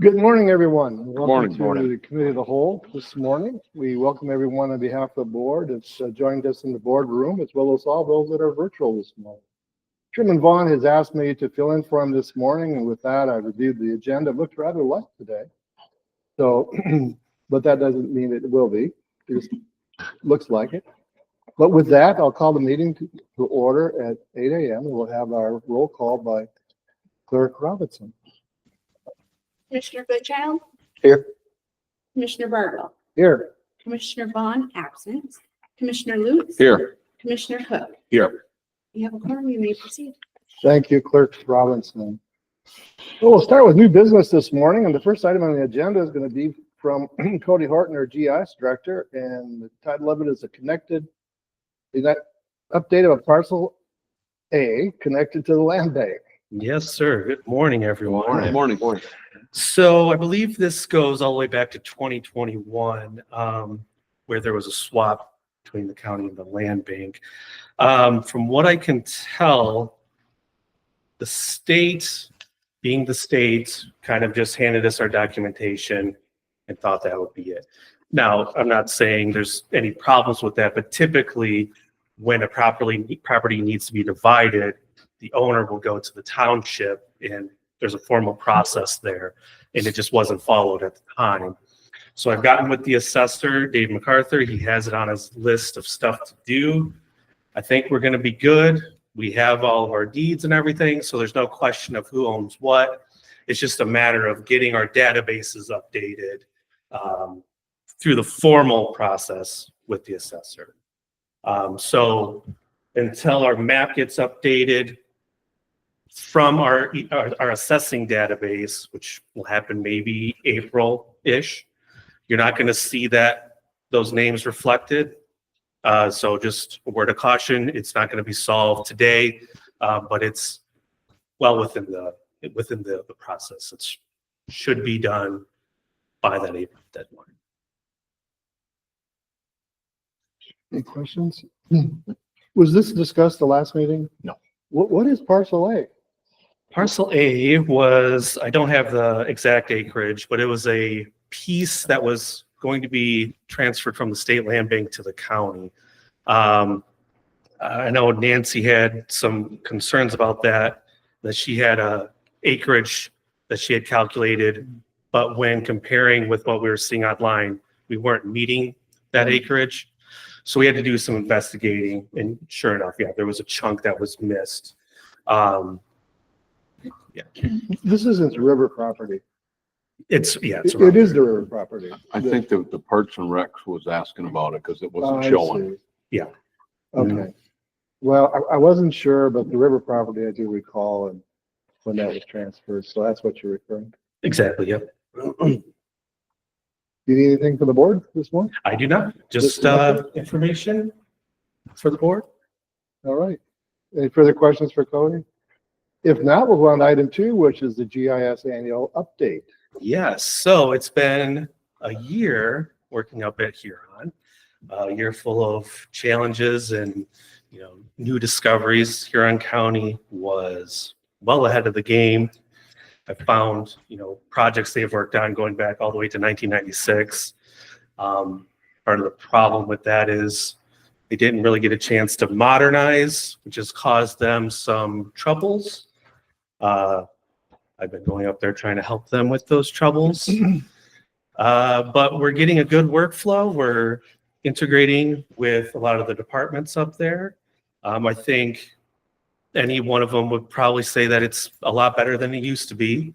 Good morning, everyone. Morning. Welcome to the Committee of the Whole this morning. We welcome everyone on behalf of the board that's joined us in the boardroom, as well as all those that are virtual this morning. Chairman Vaughn has asked me to fill in for him this morning, and with that, I reviewed the agenda. It looked rather light today. So, but that doesn't mean it will be. It just looks like it. But with that, I'll call the meeting to order at 8 a.m. and we'll have our roll call by Clerk Robinson. Commissioner Goodchild. Here. Commissioner Bartle. Here. Commissioner Vaughn, absent. Commissioner Lutz. Here. Commissioner Cook. Here. You have a quorum, you may proceed. Thank you, Clerk Robinson. Well, we'll start with new business this morning, and the first item on the agenda is going to be from Cody Horton, our GIS director, and the title of it is that update of a parcel A connected to the land bank. Yes, sir. Good morning, everyone. Morning. So I believe this goes all the way back to 2021, where there was a swap between the county and the land bank. From what I can tell, the state, being the state, kind of just handed us our documentation and thought that would be it. Now, I'm not saying there's any problems with that, but typically when a property needs to be divided, the owner will go to the township and there's a formal process there, and it just wasn't followed at the time. So I've gotten with the assessor, Dave MacArthur. He has it on his list of stuff to do. I think we're going to be good. We have all of our deeds and everything, so there's no question of who owns what. It's just a matter of getting our databases updated through the formal process with the assessor. So until our map gets updated from our assessing database, which will happen maybe April-ish, you're not going to see those names reflected. So just a word of caution, it's not going to be solved today, but it's well within the process. It should be done by that April deadline. Any questions? Was this discussed the last meeting? No. What is parcel A? Parcel A was, I don't have the exact acreage, but it was a piece that was going to be transferred from the state land bank to the county. I know Nancy had some concerns about that she had a acreage that she had calculated, but when comparing with what we were seeing online, we weren't meeting that acreage. So we had to do some investigating, and sure enough, yeah, there was a chunk that was missed. This isn't river property. It is the river property. I think the Parks and Recs was asking about it because it wasn't I showing. see. Yeah. Okay. Well, I wasn't sure, but the river property I do recall and when that was transferred. So that's what you're referring to. Exactly. Yep. You need anything for the board this morning? I do not. Just information for the board. All right. Any further questions for Cody? If not, we'll go on to item 2, which is the GIS annual update. Yes. So it's been a year working up at Huron, a year full of challenges and new discoveries. Huron County was well ahead of the game. I found projects they've worked on going back all the way to 1996. Part of the problem with that is they didn't really get a chance to modernize, which has caused them some troubles. I've been going up there trying to help them with those troubles. But we're getting a good workflow. We're integrating with a lot of the departments up there. I think any one of them would probably say that it's a lot better than it used to be.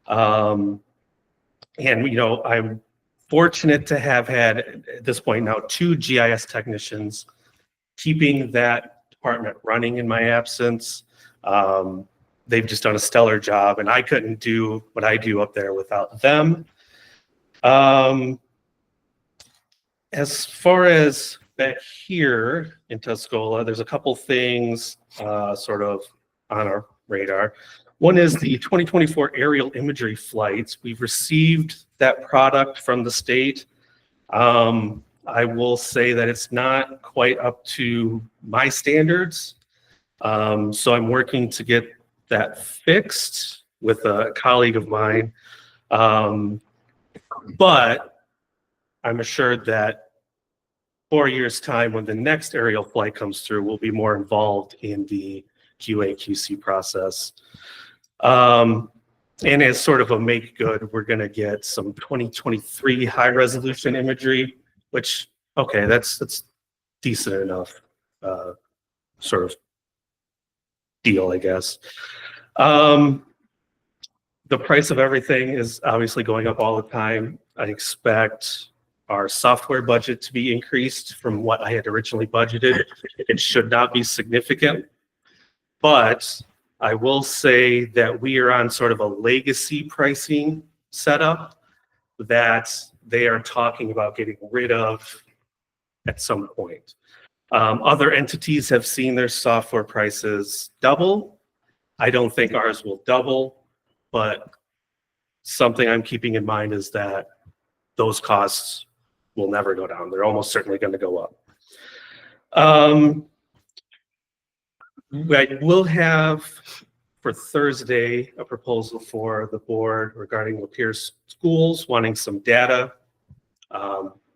And I'm fortunate to have had at this point now 2 GIS technicians keeping that department running in my absence. They've just done a stellar job, and I couldn't do what I do up there without them. As far as back here in Tuscola, there's a couple things sort of on our radar. One is the 2024 aerial imagery flights. We've received that product from the state. I will say that it's not quite up to my standards. So I'm working to get that fixed with a colleague of mine. But I'm assured that 4 years' time, when the next aerial flight comes through, we'll be more involved in the QA/QC process. And as sort of a make good, we're going to get some 2023 high resolution imagery, which, okay, that's decent enough sort of deal, I guess. The price of everything is obviously going up all the time. I expect our software budget to be increased from what I had originally budgeted. It should not be significant, but I will say that we are on sort of a legacy pricing setup that they are talking about getting rid of at some point. Other entities have seen their software prices double. I don't think ours will double, but something I'm keeping in mind is that those costs will never go down. They're almost certainly going to go up. I will have for Thursday a proposal for the board regarding Lapeer schools wanting some data.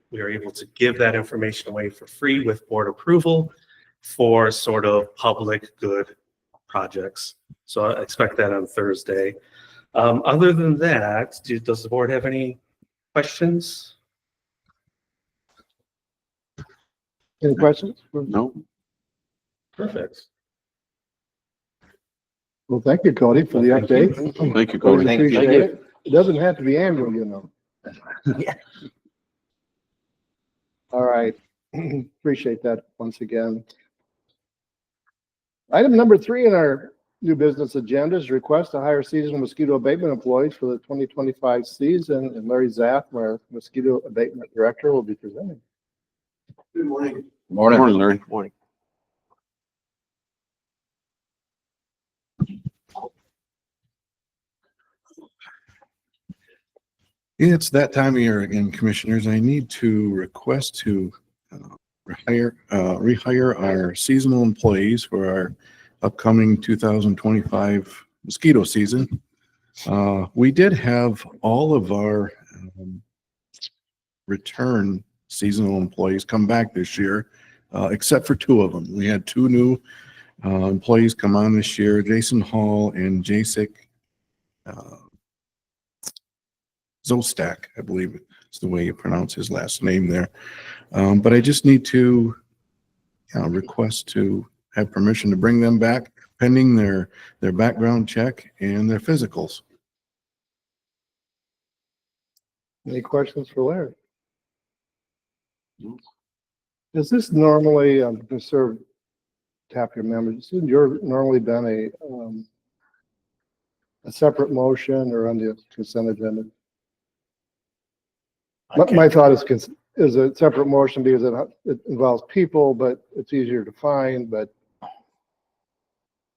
We are able to give that information away for free with board approval for sort of public good projects. So I expect that on Thursday. Other than that, does the board have any questions? Any questions? No, Perfect. Well, thank you, Cody, for the update. thank you, Cody. Appreciate it. It doesn't have to be annual, you know. Yeah. All right. Appreciate that once again. Item number 3 in our new business agenda is request to hire seasonal mosquito abatement employees for the 2025 season. And Larry Zapp, our mosquito abatement director, will be presenting. Good morning. Morning, Larry. Morning. It's that time of year again, commissioners. I need to request to rehire our seasonal employees for our upcoming 2025 mosquito season. We did have all of our return seasonal employees come back this year, except for 2 of them. We had 2 new employees come on this year, Jason Hall and Jasik Zostak, I believe is the way you pronounce his last name there. But I just need to request to have permission to bring them back pending their background check and their physicals. Any questions for Larry? Is this normally, to serve tap your members, has yours normally been a separate motion or on the consent agenda? My thought is a separate motion because it involves people, but it's easier to find, but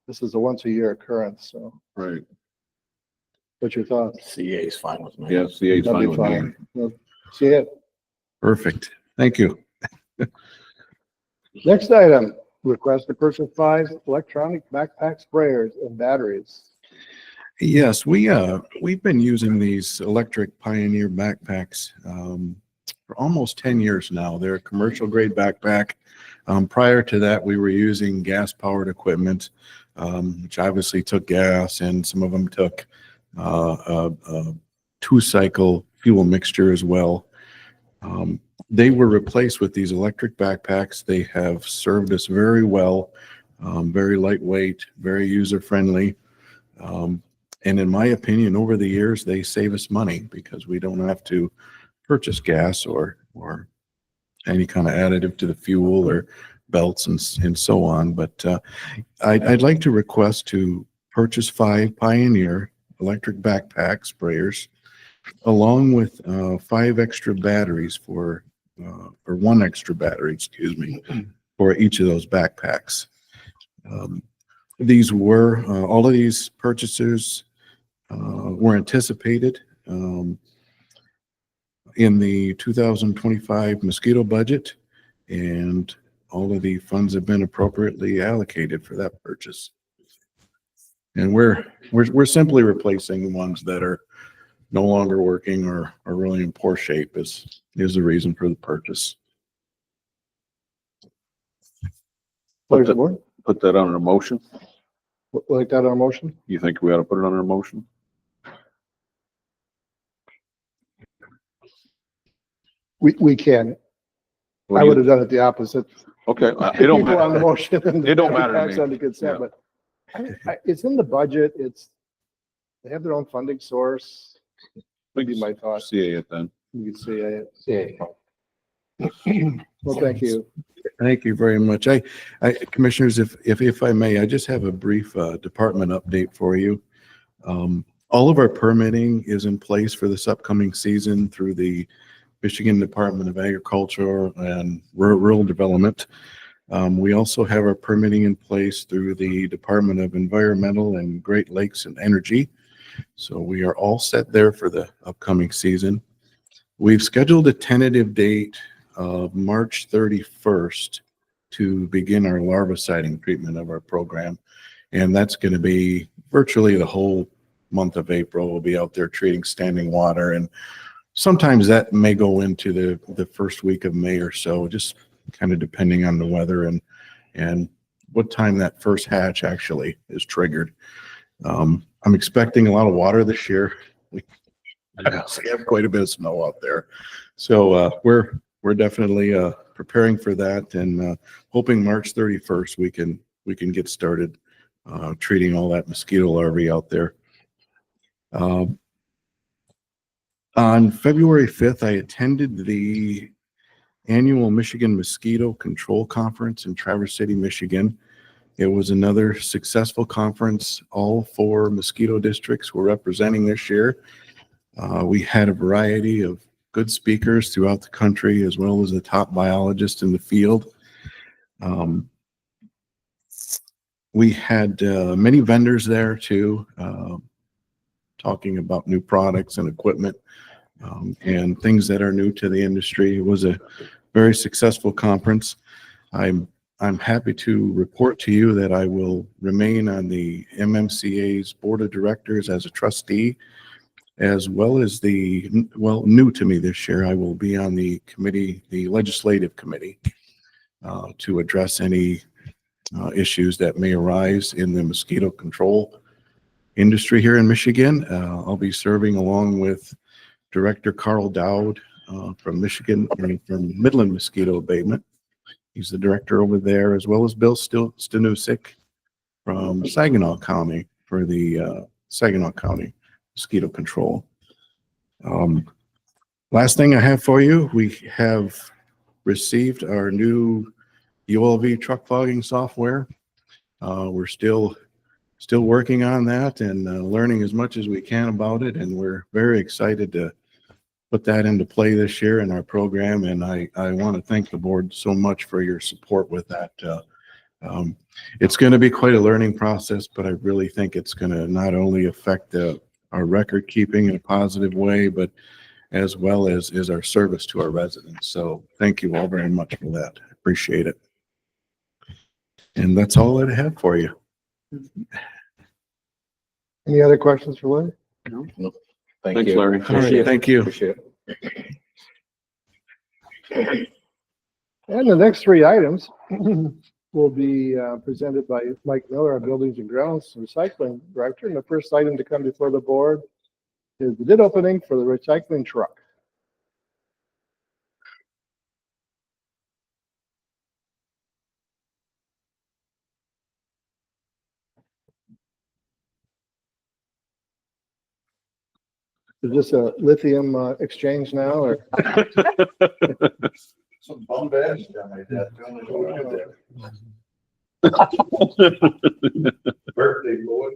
this is a once a year occurrence, so Right. what's your thoughts? CA is fine with me. Yeah, CA is That'd fine be with me. fine. Well, see it. Perfect. Thank you. Next item, request to purchase 5 electronic backpack sprayers and batteries. Yes, we've been using these electric Pioneer backpacks for almost 10 years now. They're a commercial grade backpack. Prior to that, we were using gas powered equipment, which obviously took gas, and some of them took a 2-cycle fuel mixture as well. They were replaced with these electric backpacks. They have served us very well, very lightweight, very user friendly. And in my opinion, over the years, they save us money because we don't have to purchase gas or any kind of additive to the fuel or belts and so on. But I'd like to request to purchase 5 Pioneer electric backpack sprayers, along with 5 extra batteries or 1 extra battery, excuse me, for each of those backpacks. These were, all of these purchases were anticipated in the 2025 mosquito budget, and all of the funds have been appropriately allocated for that purchase. And we're simply replacing the ones that are no longer working or are really in poor shape is the reason for the purchase. Pleasure of the board. Put that on a motion. Like that on a motion? You think we ought to put it on a motion? We can. I would have done it the opposite. Okay, it don't People on the matter. motion and It don't matter to tax me. on the consent, Yeah. but it's in the budget. They have their own funding source. Would be my thought. See it then. You could say, well, thank you. Thank you very much. Commissioners, if I may, I just have a brief department update for you. All of our permitting is in place for this upcoming season through the Michigan Department of Agriculture and Rural Development. We also have our permitting in place through the Department of Environmental and Great Lakes and Energy. So we are all set there for the upcoming season. We've scheduled a tentative date of March 31st to begin our larviciding treatment of our program. And that's going to be virtually the whole month of April. We'll be out there treating standing water, and sometimes that may go into the first week of May or so, just kind of depending on the weather and what time that first hatch actually is triggered. I'm expecting a lot of water this year. We have quite a bit of snow out there. So we're definitely preparing for that, and hoping March 31st we can get started treating all that mosquito larvae out there. On February 5th, I attended the annual Michigan Mosquito Control Conference in Traverse City, Michigan. It was another successful conference. All 4 mosquito districts were representing this year. We had a variety of good speakers throughout the country, as well as the top biologists in the field. We had many vendors there too, talking about new products and equipment and things that are new to the industry. It was a very successful conference. I'm happy to report to you that I will remain on the MMCA's board of directors as a trustee, as well as new to me this year, I will be on the committee, the legislative committee, to address any issues that may arise in the mosquito control industry here in Michigan. I'll be serving along with Director Carl Dowd from Michigan, from Midland Mosquito Abatement. He's the director over there, as well as Bill Stanusik from Saginaw County for the Saginaw County Mosquito Control. Last thing I have for you, we have received our new ULV truck fogging software. We're still working on that and learning as much as we can about it, and we're very excited to put that into play this year in our program. And I want to thank the board so much for your support with that. It's going to be quite a learning process, but I really think it's going to not only affect our record keeping in a positive way, but as well as our service to our residents. So thank you all very much for that. I appreciate it. And that's all that I have for you. Any other questions for Larry? No. Thanks, Larry. All right, thank you. Appreciate it. And the next 3 items will be presented by Mike Miller, our Buildings and Grounds Recycling Director. And the first item to come before the board is the bid opening for the recycling truck. Is this a lithium exchange now, or? Some bum bags down like that. Birthday boy.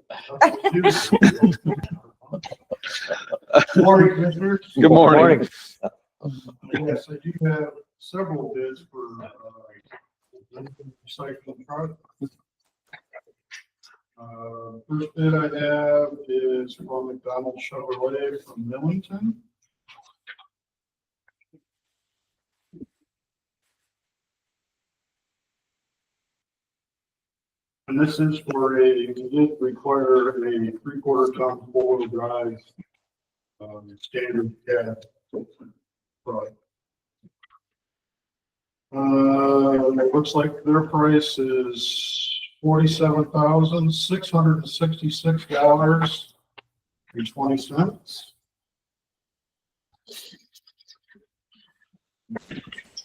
Morning, Commissioner. Good morning. Yes, I do have several bids for recycling product. First bid I have is from McDonald Chevrolet from Millington. And this is for we did require a 3/4 ton four-wheel drive Standard cab. Right. It looks like their price is $47,666.20.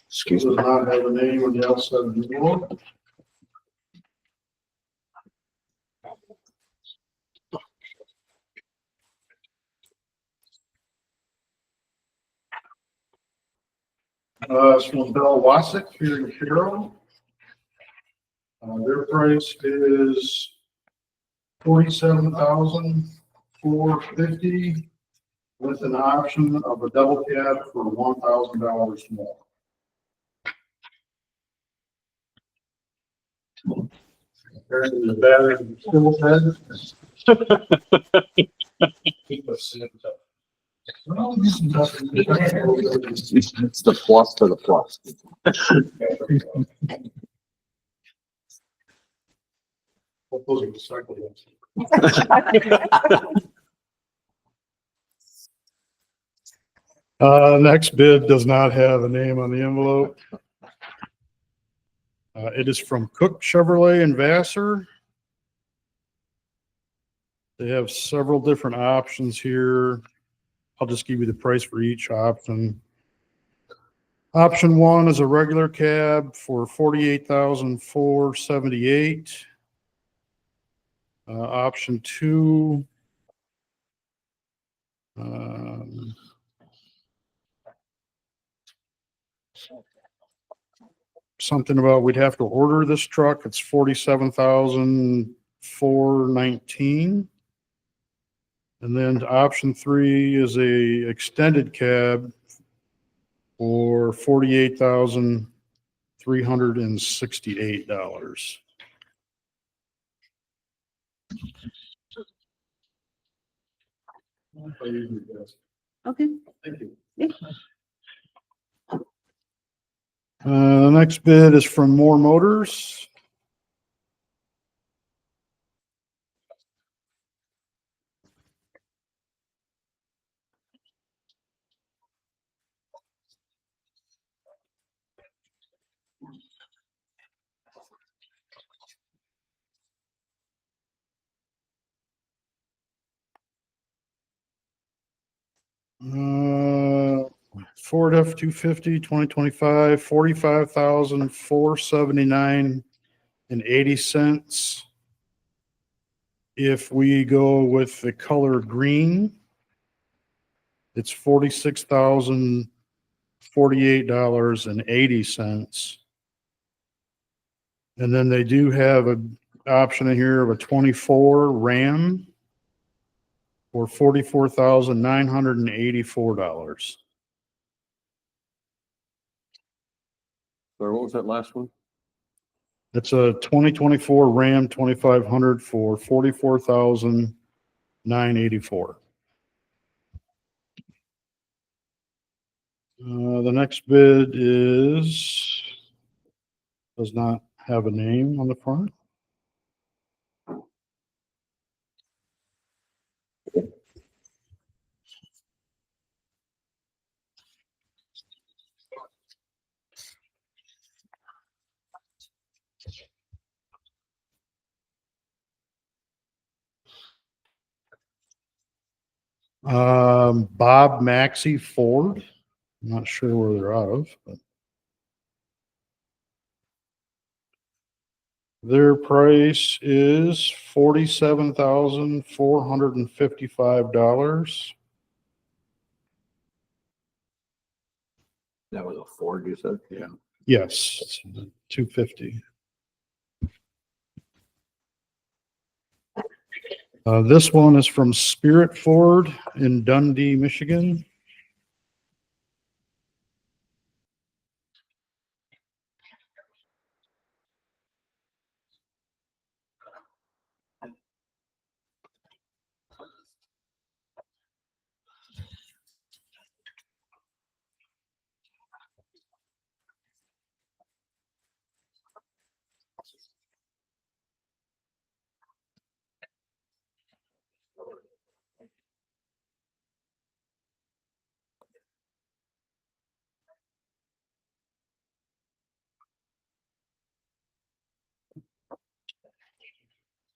Excuse Does me. not have a name on the outside of the door. It's from Bell Wassick here in Carroll. Their price is $47,450 with an option of a double cab for $1,000 more. Apparently the battery is still dead. Well, this is just- It's the plus to the plus. Those are the cycle ones. Next bid does not have a name on the envelope. It is from Cook Chevrolet in Vassar. They have several different options here. I'll just give you the price for each option. Option one is a regular cab for $48,478. Option two. Something about we'd have to order this truck. It's $47,419. And then option three is a extended cab for $48,368. Okay. Thank you. Yeah. The next bid is from Moore Motors. Ford F-250 2025, $45,479.80. If we go with the color green, it's $46,048.80. And then they do have an option in here of a 24 Ram for $44,984. Sorry, what was that last one? It's a 2024 Ram 2500 for $44,984. The next bid does not have a name on the front. Bob Maxey Ford. I'm not sure where they're out of, but their price is $47,455. That was a Ford, you said? Yeah. Yes, it's 250. This one is from Spirit Ford in Dundee, Michigan.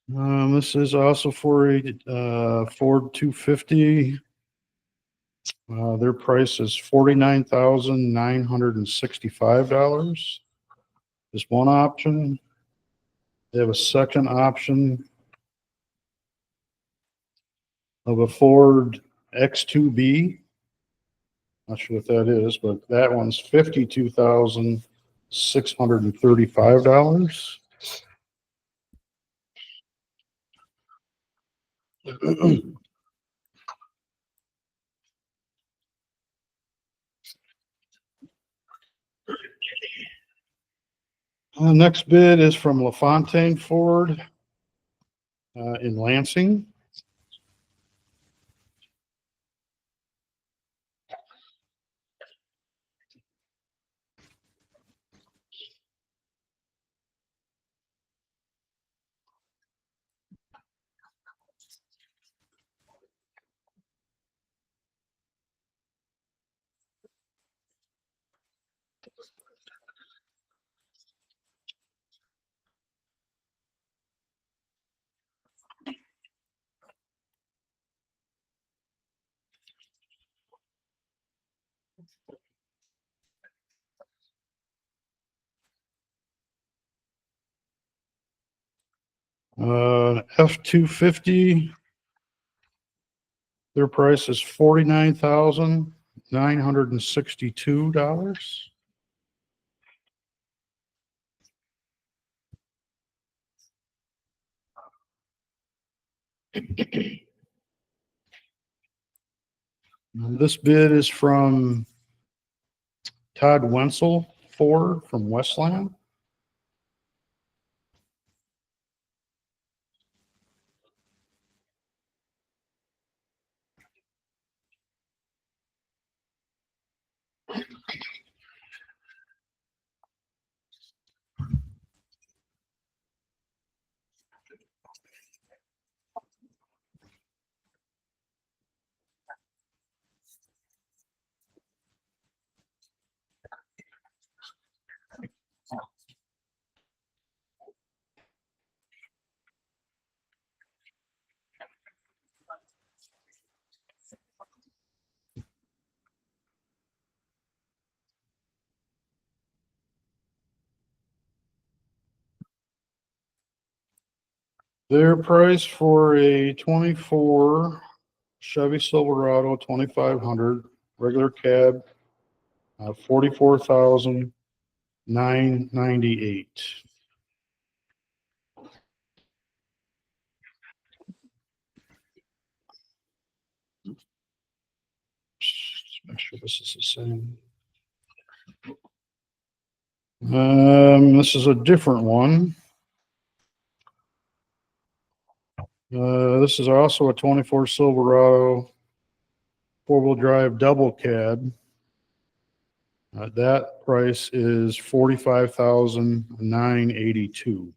This is also for a Ford 250. Their price is $49,965. Is one option. They have a second option of a Ford X2B. Not sure what that is, but that one's $52,635. The next bid is from LaFontaine Ford in Lansing. F-250. Their price is $49,962. This bid is from Todd Wenzel Ford from Westland. Their price for a 24 Chevy Silverado 2500 regular cab, $44,998. Make sure this is the same. This is a different one. This is also a 24 Silverado four-wheel drive double cab. That price is $45,982.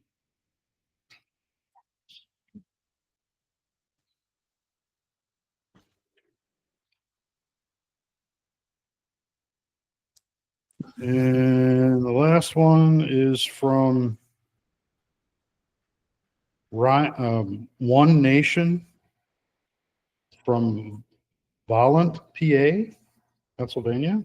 And the last one is from One Nation from Vollant, PA, Pennsylvania.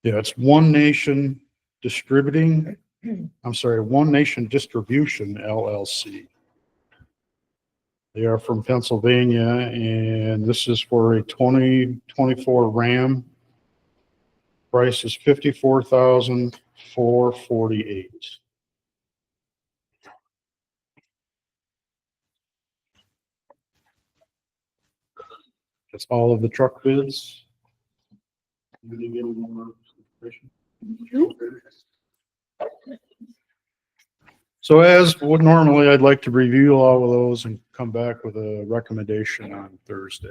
Yeah, it's One Nation Distributing. I'm sorry, One Nation Distribution LLC. They are from Pennsylvania, and this is for a 2024 Ram. Price is $54,448. That's all of the truck bids. You need any more information? So as would normally, I'd like to review all of those and come back with a recommendation on Thursday.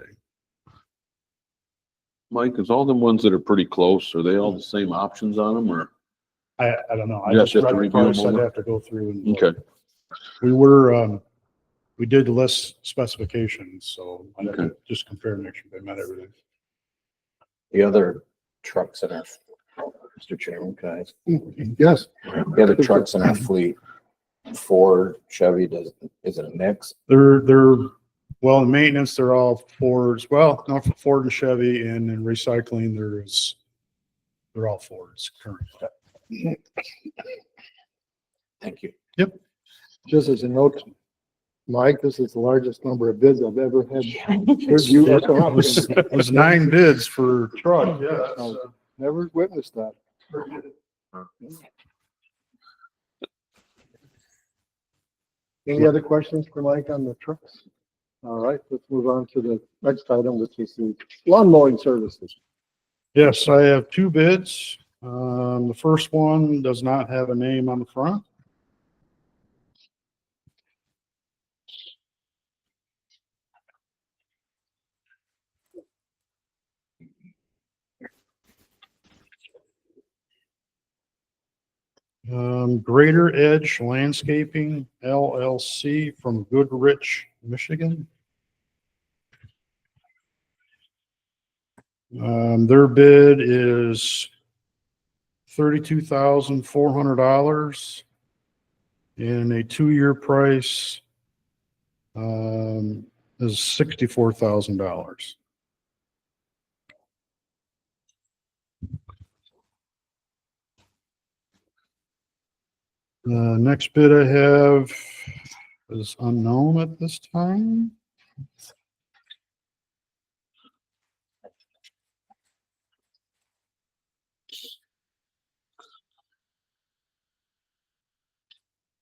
Mike, is all the ones that are pretty close, are they all the same options on them or? I don't know. I You just have to read the review them price. I'd over? have to go through and. Okay, We did list specifications, so I have to Okay. just compare and make sure they met everything. The other trucks in our, Mr. Chairman, can I ask? Yes, The other trucks in our fleet, Ford, Chevy, is it a mix? Well, in maintenance, they're all Fords. Well, not for Ford and Chevy, and in recycling, they're all Fords currently. Thank you. just as a note, Mike, this is the largest number of bids I've ever had. Heard you echo out. It was 9 bids for truck. Yeah. Never witnessed that. Any other questions for Mike on the trucks? All right, let's move on to the next item, which is the lawn mowing services. Yes, I have 2 bids. The first one does not have a name on the front. Greater Edge Landscaping LLC from Goodrich, Michigan. Their bid is $32,400 and a 2-year price is $64,000. Next bid I have is unknown at this time.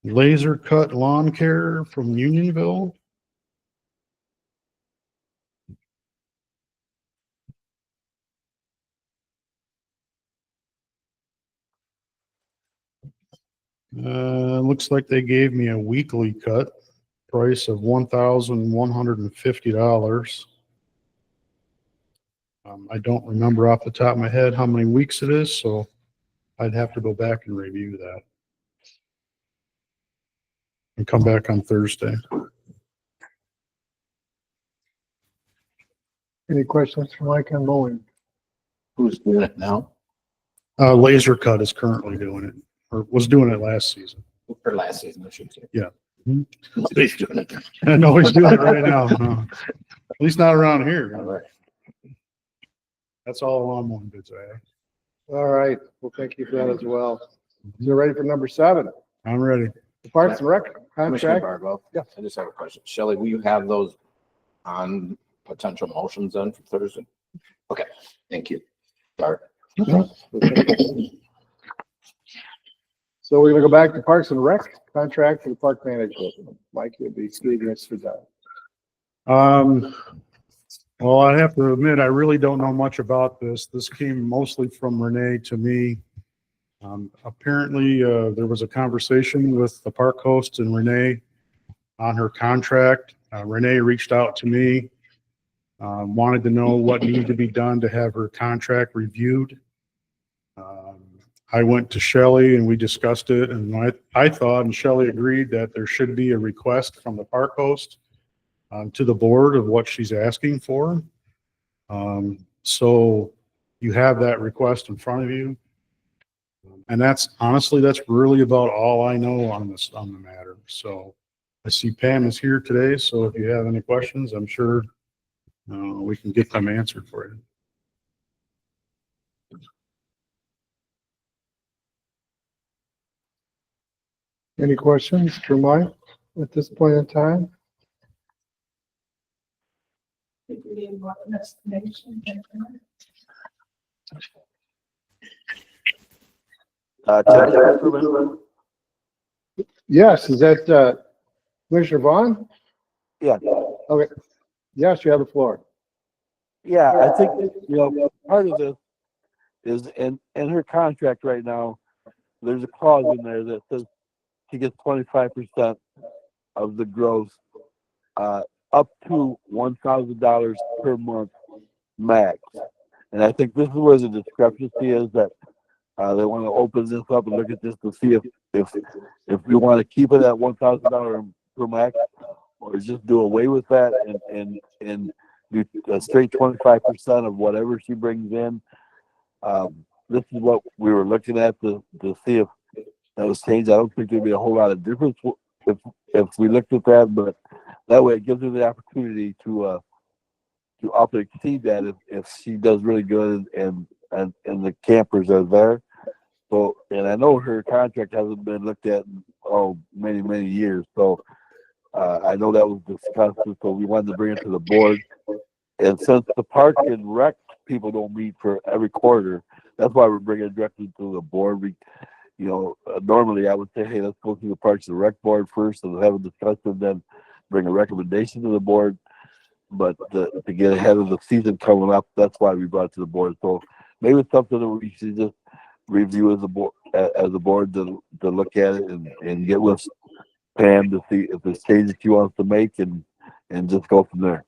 Laser Cut Lawn Care from Unionville. Looks like they gave me a weekly cut price of $1,150. I don't remember off the top of my head how many weeks it is, so I'd have to go back and review that. And come back on Thursday. Any questions for Mike on mowing? Who's doing it now? Laser Cut is currently doing it, or was doing it last season. Or last season, I should say. Yeah. Nobody's doing it. No, he's doing it right now. No. At least not around here. All right. That's all lawn mowing bids I have. All right, well, thank you for that as well. You're ready for number 7, I'm ready. the Parks and Rec Commissioner contract. Bardwell? Yeah. I just have a question. Shelley, will you have those on potential motions then for Thursday? Okay, thank you. Sorry. So we're gonna go back to Parks and Rec contract for the park manager. Mike, you'll be leading us through that. Well, I have to admit, I really don't know much about this. This came mostly from Renee to me. Apparently, there was a conversation with the park host and Renee on her contract. Renee reached out to me, wanted to know what needed to be done to have her contract reviewed. I went to Shelley and we discussed it, and I thought, and Shelley agreed, that there should be a request from the park host to the board of what she's asking for. So you have that request in front of you. And that's really about all I know on the matter. So I see Pam is here today, so if you have any questions, I'm sure we can get them answered for you. Any questions for Mike at this point in time? Yes, is that Commissioner Vaughn? Yeah. Okay. Yes, you have the floor. Yeah, I think, part of the is in her contract right now, there's a clause in there that says she gets 25% of the gross, up to $1,000 per month max. And I think this is where the discrepancy is, that they want to open this up and look at this to see if we want to keep it at $1,000 per max, or just do away with that and do a straight 25% of whatever she brings in. This is what we were looking at to see if that was changed. I don't think there'd be a whole lot of difference if we looked at that, but that way it gives her the opportunity to up and exceed that if she does really good and the campers are there. So, and I know her contract hasn't been looked at in many years. So I know that was discussed, so we wanted to bring it to the board. And since the park and rec people don't meet for every quarter, that's why we're bringing it directly to the board. Normally I would say, hey, let's go through the Parks and Rec board first and have a discussion, then bring a recommendation to the board. But to get ahead of the season coming up, that's why we brought it to the board. So maybe it's something that we should just review as a board to look at it and get with Pam to see if there's changes she wants to make and just go from there.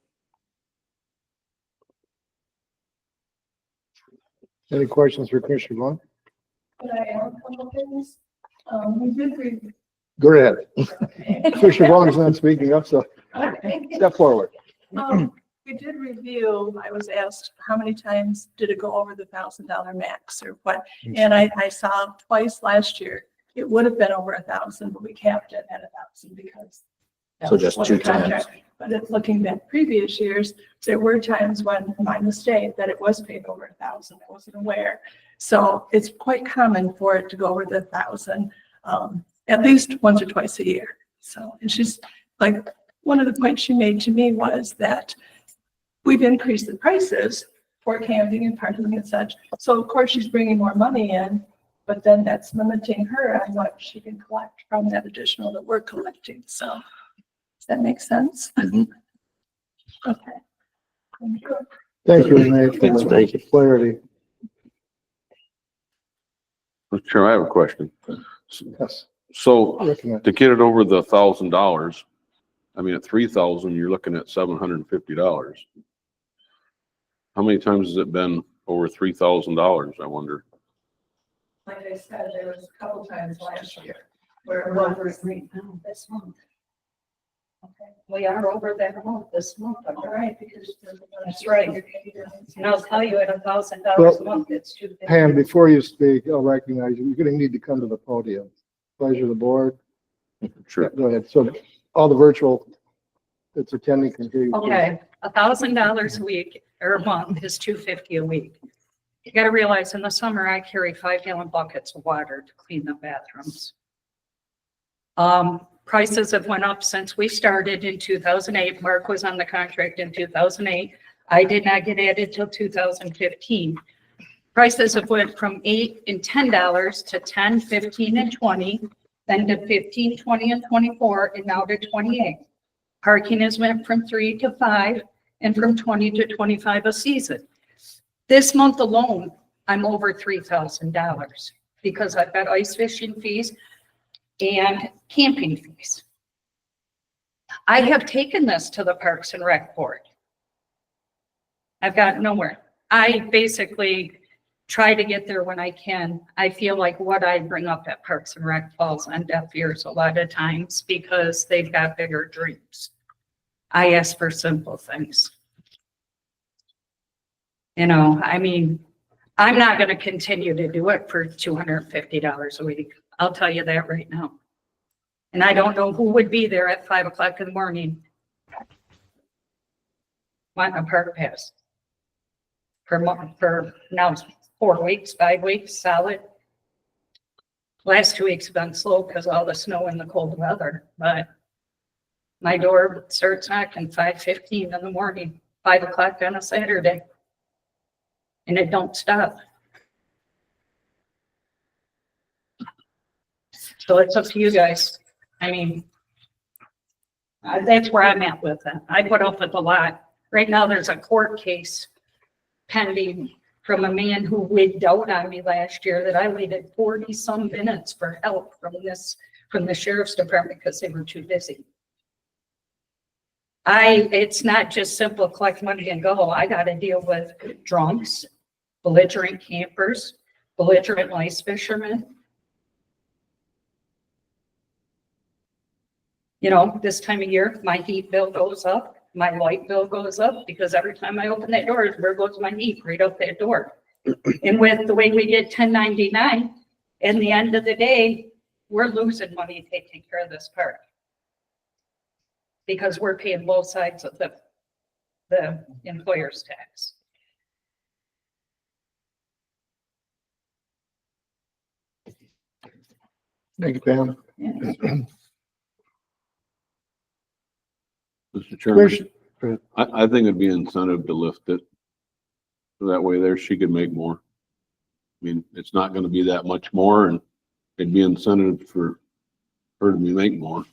Any questions for Commissioner Vaughn? Could I add a couple things? We did read. Go ahead. Commissioner Vaughn is not speaking up, so step forward. We did review, I was asked how many times did it go over the $1,000 max or what? And I saw twice last year, it would have been over 1,000, but we capped it at 1,000 because. that So was just what 2 the contract- times. But looking at previous years, there were times when, by mistake, that it was paid over 1,000. I wasn't aware. So it's quite common for it to go over the 1,000, at least once or twice a year. So, and she's like, one of the points she made to me was that we've increased the prices for camping and parking and such. So of course she's bringing more money in, but then that's limiting her on what she can collect from that additional that we're collecting. So does that make sense? Mhm. Okay. Thank you. Thank you, Renee, for Thanks, the clarity. Mr. Chairman, I have a question. Yes, So recommend. to get it over the $1,000, I mean, at 3,000, you're looking at $750. How many times has it been over $3,000, I wonder? Like I said, there was a couple times last year where it was over This month. Okay. We are over that amount this month. All right, because. That's right. And I'll tell you, at $1,000 Well, a month, it's too. Pam, before you speak, I'll recognize you. You're going to need to come to the podium. Pleasure of the board. Sure. Go ahead. So all the virtual that's attending can hear you. Okay, $1,000 a week or a month is $250 a week. You gotta realize in the summer, I carry 5-gallon buckets of water to clean the bathrooms. Prices have went up since we started in 2008. Mark was on the contract in 2008. I did not get added till 2015. Prices have went from $8 and $10 to $10, $15, and $20, then to $15, $20, and $24, and now to $28. Parking has went from 3 to 5 and from 20 to 25 a season. This month alone, I'm over $3,000 because I've got ice fishing fees and camping fees. I have taken this to the Parks and Rec Board. I've got nowhere. I basically try to get there when I can. I feel like what I bring up at Parks and Rec falls on deaf ears a lot of times because they've got bigger dreams. I ask for simple things. You know, I mean, I'm not going to continue to do it for $250 a week. I'll tell you that right now. And I don't know who would be there at 5 o'clock in the morning wanting a park pass for now 4 weeks, 5 weeks, solid. Last 2 weeks have been slow because of all the snow and the cold weather, but my door starts knocking 5:15 in the morning, 5 o'clock on a Saturday. And it don't stop. So it's up to you guys. I mean, that's where I'm at with it. I put up with a lot. Right now, there's a court case pending from a man who wigged out on me last year that I waited 40 some minutes for help from the sheriff's department because they were too busy. It's not just simple collect money and go. I got to deal with drunks, belligerent campers, belligerent ice fishermen. You know, this time of year, my heat bill goes up, my light bill goes up, because every time I open that door, where goes my heat? Right out that door. And with the way we get 1099, in the end of the day, we're losing money taking care of this park. Because we're paying both sides of the employer's tax. Thank you, Pam. Mr. Chairman, Commissioner- I think it'd be incentive to lift it. So that way there, she could make more. I mean, it's not gonna be that much more, and it'd be incentive for her to make more.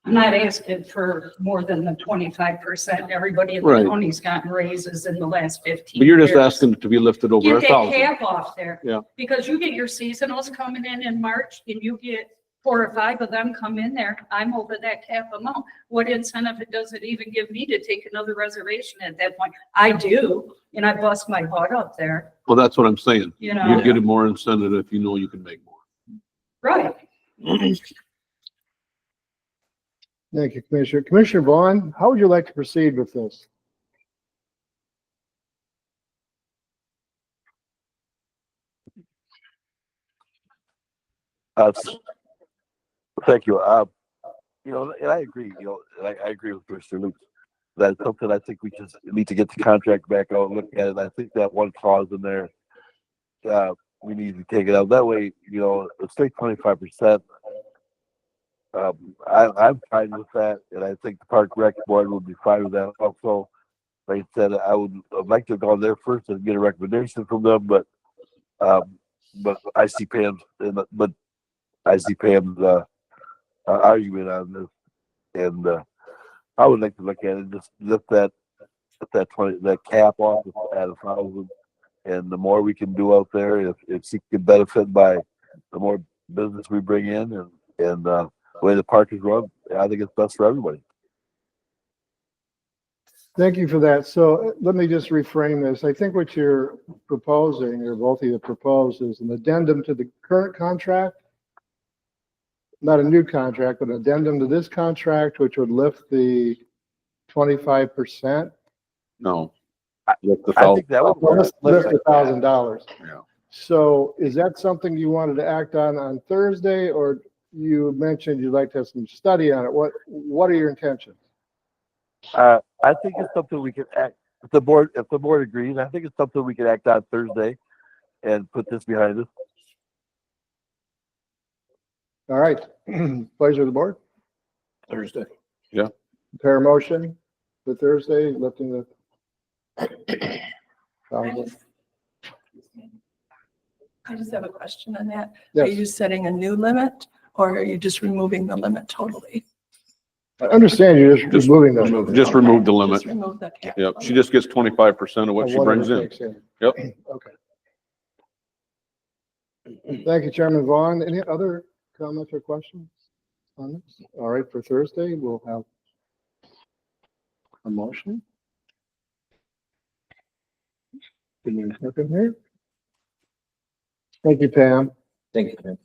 I'm not asking for more than the 25%. Everybody in the Right. county's gotten raises in the last 15 But you're just years. asking it to be lifted over Get a that thousand. cap off there. Yeah. Because you get your seasonals coming in March, and you get 4 or 5 of them come in there, I'm over that cap amount. What incentive does it even give me to take another reservation at that point? I do, and I bust my butt up there, Well, that's what I'm saying. you know? You'd get a more incentive if you know you can make more. Right. Thank you, Commissioner. Commissioner Vaughn, how would you like to proceed with this? Thank you. You know, and I agree, you know, and I agree with Mr. Luke. That's something I think we just need to get the contract back out and look at it. I think that one clause in there, we need to take it out. That way, you know, it's straight 25%. I'm fine with that, and I think the Park Rec Board would be fine with that also. Like I said, I'd like to go there first and get a recommendation from them, but I see Pam's, argument on this, and I would like to look at it, just lift that 20, that cap off at 1,000, and the more we can do out there, if she can benefit by the more business we bring in and the way the park is run, I think it's best for everybody. Thank you for that. So let me just reframe this. I think what you're proposing, or both of you propose, is an addendum to the current contract. Not a new contract, but an addendum to this contract, which would lift the 25%. No. Lift the I thousand. think that would Well, work. lift $1,000. Yeah. So is that something you wanted to act on Thursday, or you mentioned you'd like to have some study on it? What are your intentions? I think it's something we can act, if the board agrees, I think it's something we can act on Thursday and put this behind us. All right. Pleasure of the board. Thursday. Prepare a motion for Thursday, lifting the. I just have a question on that. Are Yes, you setting a new limit or are you just removing the limit totally? I understand you're just removing those. Just remove the limit. Just remove the cap. Yep, she just gets 25% of what she brings in. Yep. Okay. Thank you, Chairman Vaughn. Any other comments or questions on this? All right, for Thursday, we'll have a motion. Give me a second here. Thank you, Pam. Thank you.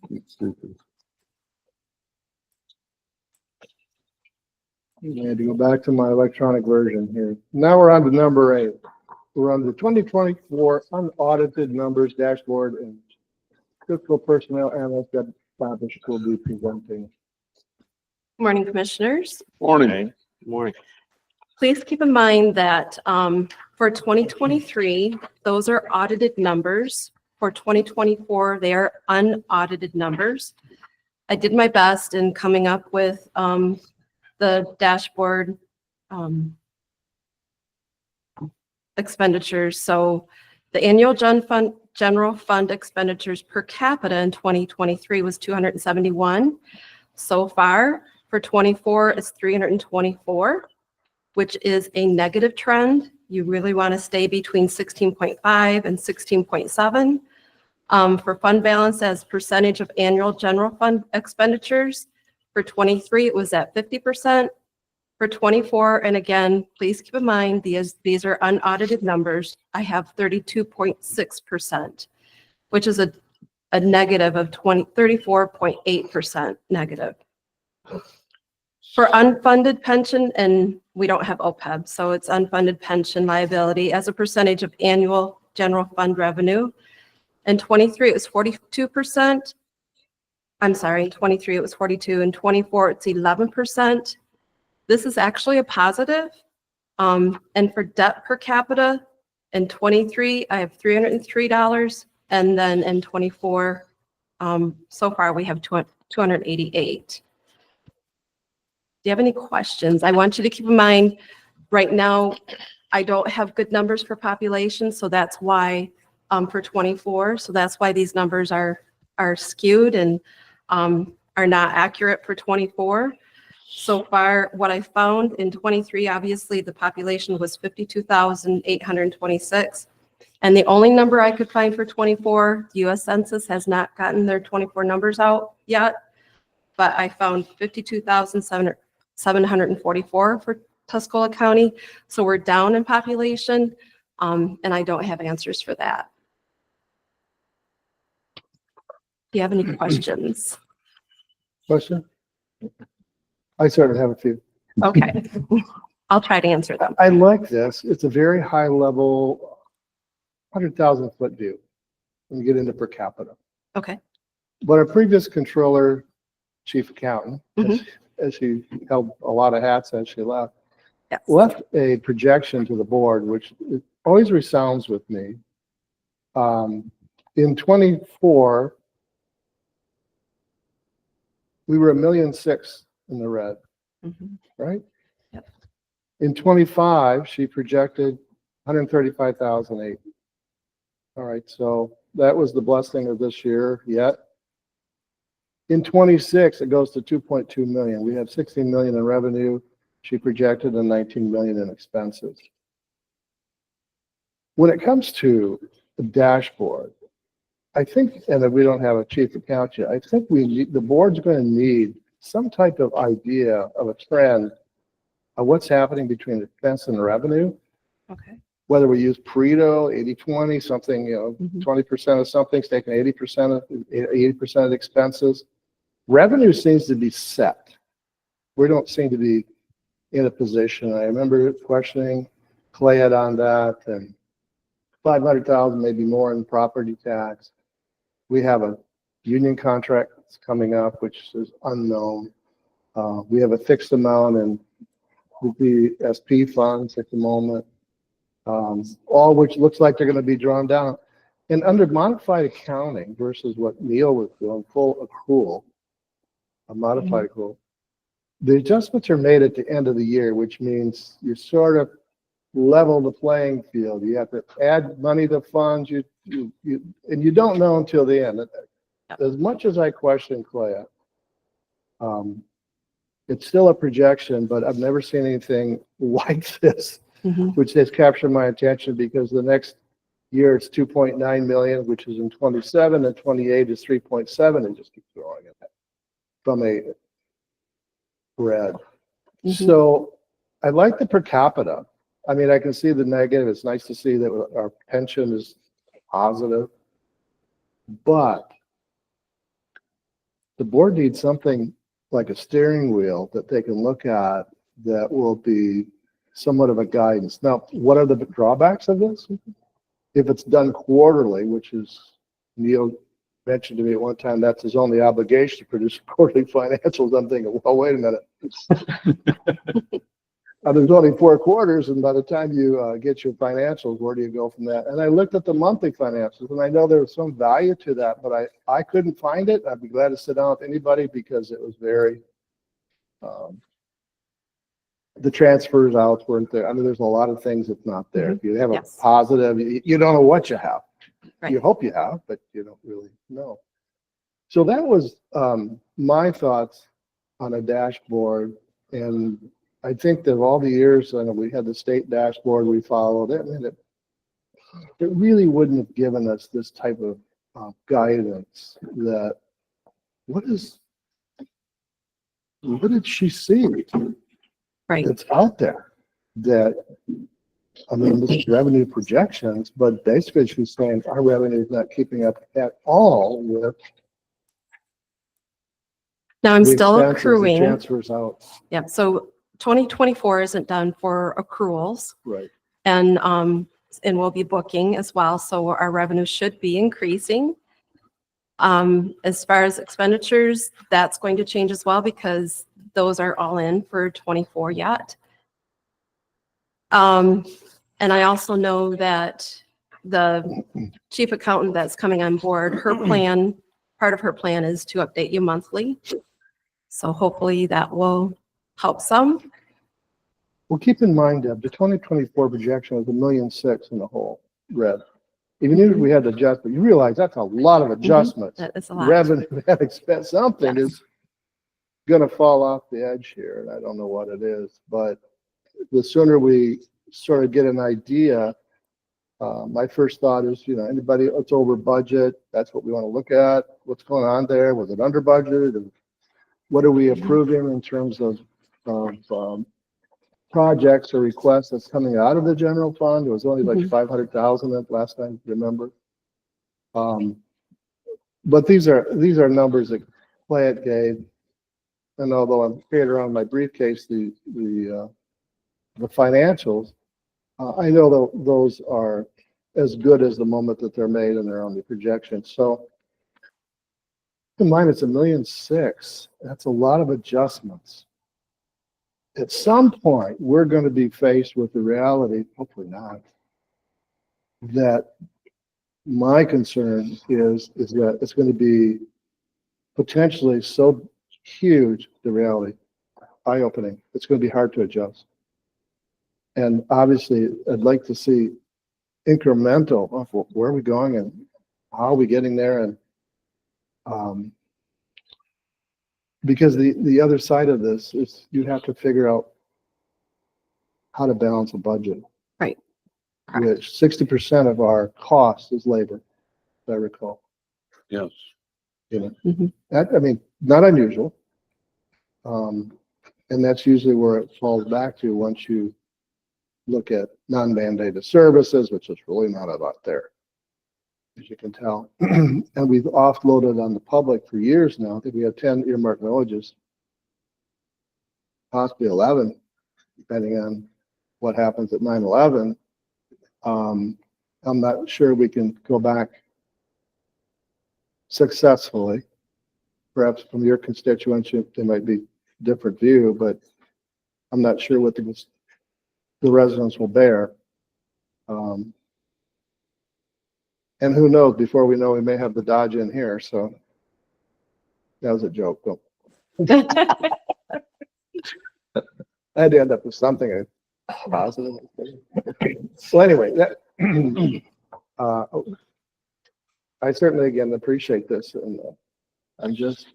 I had to go back to my electronic version here. Now we're on to number 8. We're on the 2024 unaudited numbers dashboard, and fiscal personnel analyst Deb Babish will be presenting. Morning, Commissioners. Morning. Morning. Please keep in mind that for 2023, those are audited numbers. For 2024, they are unaudited numbers. I did my best in coming up with the dashboard expenditures. So the annual general fund expenditures per capita in 2023 was 271. So far for 24, it's 324, which is a negative trend you really want to stay between 16.5 and 16.7. For fund balance as percentage of annual general fund expenditures, for 23, it was at 50%. For 24, and again, please keep in mind, these are unaudited numbers. I have 32.6%, which is a negative of 34.8% negative. For unfunded pension, and we don't have OPEB, so it's unfunded pension liability as a percentage of annual general fund revenue. In 23, it was 42%. I'm sorry, in 23, it was 42. In 24, it's 11%. This is actually a positive. And for debt per capita, in 23, I have $303. And then in 24, so far we have 288. Do you have any questions? I want you to keep in mind, right now, I don't have good numbers for population, so that's why for 24, so that's why these numbers are skewed and are not accurate for 24. So far, what I found in 23, obviously the population was 52,826. And the only number I could find for 24, the US Census has not gotten their 24 numbers out yet, but I found 52,744 for Tuscola County. So we're down in population, and I don't have answers for that. Do you have any questions? Question? I certainly have a few. Okay, I'll try to answer them. I like this. It's a very high level, 100,000 foot view when you get into per capita. Okay. But our previous controller, chief accountant, as she held a lot of hats as she left, Yes. left a projection to the board, which it always resounds with me. In 24, we were 1.6 million in the red, right? Yep. In 25, she projected 135,008. All right, so that was the blessing of this year yet. In 26, it goes to 2.2 million. We have 16 million in revenue. She projected a 19 million in expenses. When it comes to the dashboard, I think, and if we don't have a chief accountant yet, I think the board's going to need some type of idea of a trend of what's happening between expense and revenue. Okay. Whether we use Pareto, 80-20, something, 20% of something's taking 80% of the expenses. Revenue seems to be set. We don't seem to be in a position. I remember questioning Clayette on that, and 500,000, maybe more in property tax. We have a union contract that's coming up, which is unknown. We have a fixed amount in the SP funds at the moment, all which looks like they're going to be drawn down. And under modified accounting versus what Neil was doing, full accrual, a modified accrual, the adjustments are made at the end of the year, which means you sort of level the playing field. You have to add money to funds, and you don't know until the end. As much as I question Clay, it's still a projection, but I've never seen anything like this, which has captured my attention, because the next year it's 2.9 million, which is in 27, and 28 is 3.7, and just keeps growing in that from a red. So I like the per capita. I mean, I can see the negative. It's nice to see that our pension is positive, but the board needs something like a steering wheel that they can look at that will be somewhat of a guidance. Now, what are the drawbacks of this? If it's done quarterly, which is, Neil mentioned to me at one time, that's his only obligation, to produce quarterly financials. I'm thinking, well, wait a minute. There's only 4 quarters, and by the time you get your financials, where do you go from that? And I looked at the monthly financials, and I know there was some value to that, but I couldn't find it. I'd be glad to sit down with anybody, because it was very, the transfers out weren't there. I mean, there's a lot of things that's not there. If you have a positive, you don't know what you have. Right. You hope you have, but you don't really know. So that was my thoughts on a dashboard. And I think that all the years, and we had the state dashboard we followed, it really wouldn't have given us this type of guidance that, what did she see? Right. It's out there that, I mean, this is revenue projections, but basically she's saying our revenue is not keeping up at all with Now I'm the still expenses and accruing. transfers out. Yep. So 2024 isn't done for accruals Right. and we'll be booking as well. So our revenue should be increasing. As far as expenditures, that's going to change as well because those are all in for 24 yet. And I also know that the chief accountant that's coming on board, her plan, part of her plan is to update you monthly. So hopefully that will help some. Well, keep in mind, Deb, the 2024 projection was $1.6 million in the hole, red. Even if we had to adjust, but you realize that's a lot of adjustments. That is a lot. Revenue and expense, something Yes. is gonna fall off the edge here, and I don't know what it is, but the sooner we sort of get an idea, my first thought is, anybody that's over budget, that's what we want to look at. What's going on there? Was it under budget? And what are we approving in terms of projects or requests that's coming out of the general fund? It was only like 500,000 at last time, remember? But these are numbers that Plant gave. And although I'm carrying around my briefcase, the financials, I know that those are as good as the moment that they're made and they're on the projection. So keep in mind, it's $1.6 million. That's a lot of adjustments. At some point, we're going to be faced with the reality, hopefully not, that my concern is that it's going to be potentially so huge, the reality, eye-opening. It's going to be hard to adjust. And obviously, I'd like to see incremental of where are we going and how are we getting there. And because the other side of this is you have to figure out how to balance a budget. Right. Which 60% of our cost is labor, if I recall. Yes. That, I mean, not unusual. And that's usually where it falls back to once you look at non-mandated services, which is really not a lot there, as you can tell. And we've offloaded on the public for years now. I think we have 10 earmarked villages, possibly 11, depending on what happens at 9/11. I'm not sure we can go back successfully. Perhaps from your constituency, there might be a different view, but I'm not sure what the residents will bear. And who knows, before we know, we may have the Dodge in here, so that was a joke. I had to end up with something positive. So anyway, that I certainly, again, appreciate this. And I'm just,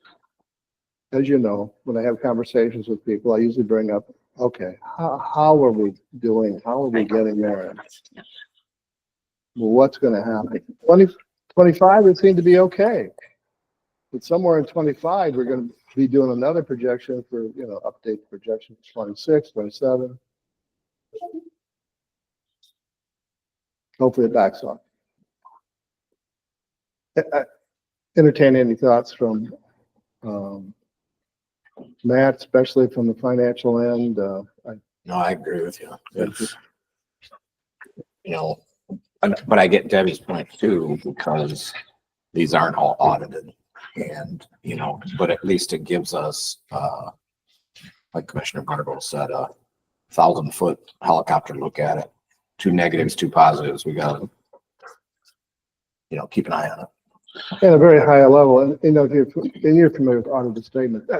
as you know, when I have conversations with people, I usually bring up, okay, how are we doing? How are we getting there? Well, what's going to happen? 2025 would seem to be okay. But somewhere in 25, we're going to be doing another projection for, update projection for 26, 27. Hopefully it backs off. Entertain any thoughts from Matt, especially from the financial end. No, I agree with you. It's, but I get Debbie's point too, because these aren't all audited. And, but at least it gives us, like Commissioner Gargoyle said, 1,000-foot helicopter look at it. 2 negatives, 2 positives. We got to, keep an eye on it. At a very high level, and you're familiar with audited statement.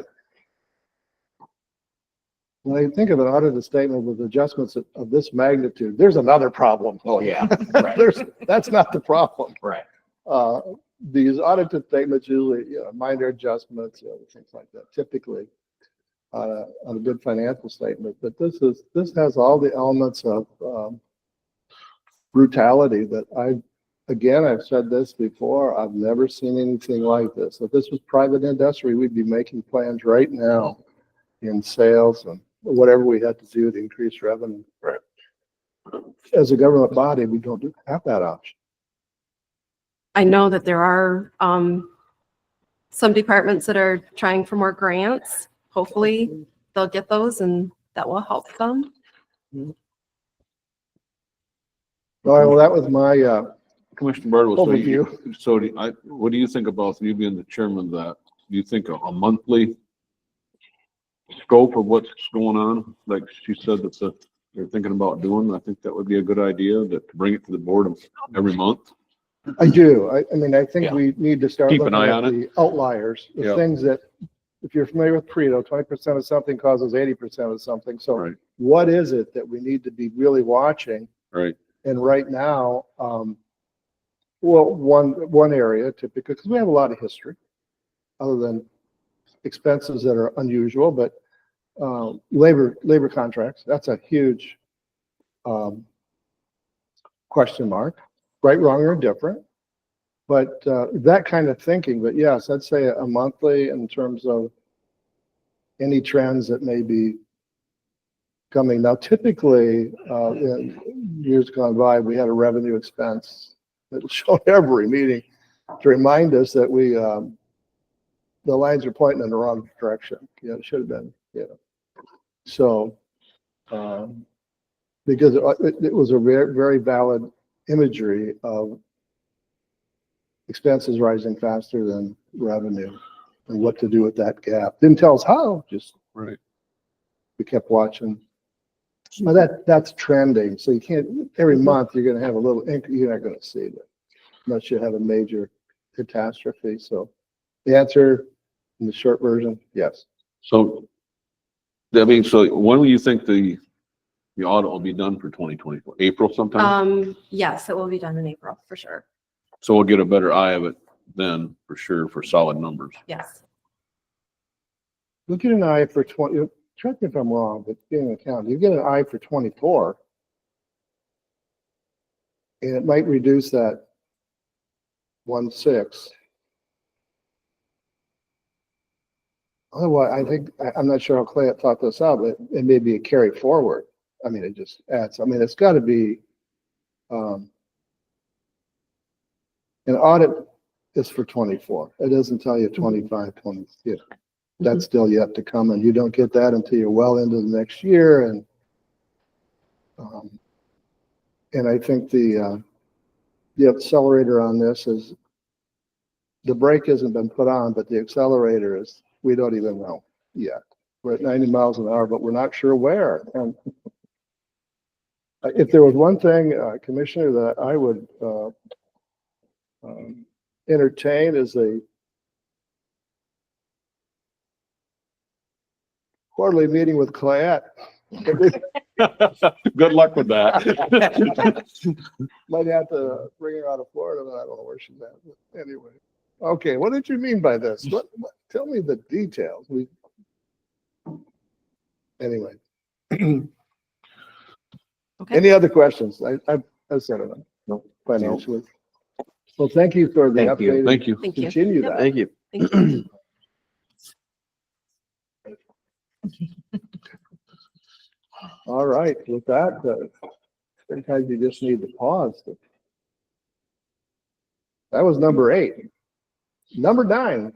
When I think of an audited statement with adjustments of this magnitude, there's another problem. Oh, yeah. Right. That's not the problem. Right. These audited statements usually, minor adjustments, things like that, typically. on a good financial statement, but this has all the elements of, brutality that I've said this before, I've never seen anything like this. If this was private industry, we'd be making plans right now in sales and whatever we had to do to increase revenue. Right. As a government body, we don't have that option. I know that there are some departments that are trying for more grants. Hopefully they'll get those and that will help them. Well, that was my, Commissioner Bartle, overview. what do you think about you being the chairman of that? Do you think a monthly scope of what's going on? Like she said, they're thinking about doing, I think that would be a good idea to bring it to the board every month. I do. I mean, I think Yeah. we need to start Keep an looking eye at on it. the outliers, the Yeah. things that, if you're familiar with Pareto, 20% of something causes 80% of something. So Right. what is it that we need to be really watching? Right. And right now, well, one area typically, because we have a lot of history, other than expenses that are unusual, but labor contracts, that's a huge question mark, right, wrong, or indifferent. But that kind of thinking, but yes, I'd say a monthly in terms of any trends that may be coming. Now, typically, in years gone by, we had a revenue expense that showed every meeting to remind us that the lines are pointing in the wrong direction. You know, it should have been, So, because it was a very, very valid imagery of expenses rising faster than revenue and what to do with that gap. Didn't tell us how, just Right. we kept watching. But that's trending. So you can't, every month you're going to have a little, you're not going to see that unless you have a major catastrophe. So the answer in the short version, yes. So, Debbie, so when will you think the audit will be done for 2024? April sometime? Yes, it will be done in April for sure. So we'll get a better eye of it then, for sure, for solid numbers. Yes. Look at an eye for 20, correct me if I'm wrong, but being an accountant, you get an eye for 24. And it might reduce that 1.6. Otherwise, I think, I'm not sure how Clay thought this out, but it may be a carry forward. I mean, it just adds, I mean, it's got to be, an audit is for 24. It doesn't tell you 25, 20, that's still yet to come, and you don't get that until you're well into the next year. And I think the accelerator on this is, the brake hasn't been put on, but the accelerator is, we don't even know yet. We're at 90 miles an hour, but we're not sure where. And if there was one thing, Commissioner, that I would entertain is a quarterly meeting with Clayette. Good luck with that. Might have to bring her out of Florida, but I don't know where she's at. But anyway, okay, what did you mean by this? Tell me the details. Anyway. Okay. Any other questions? I've said enough. No, financially. Well, thank you for the Thank you. update. Thank you. Thank you. Continue Yep. that. Thank you. Thank you. All right, with that, sometimes you just need to pause. That was number 8. Number 9,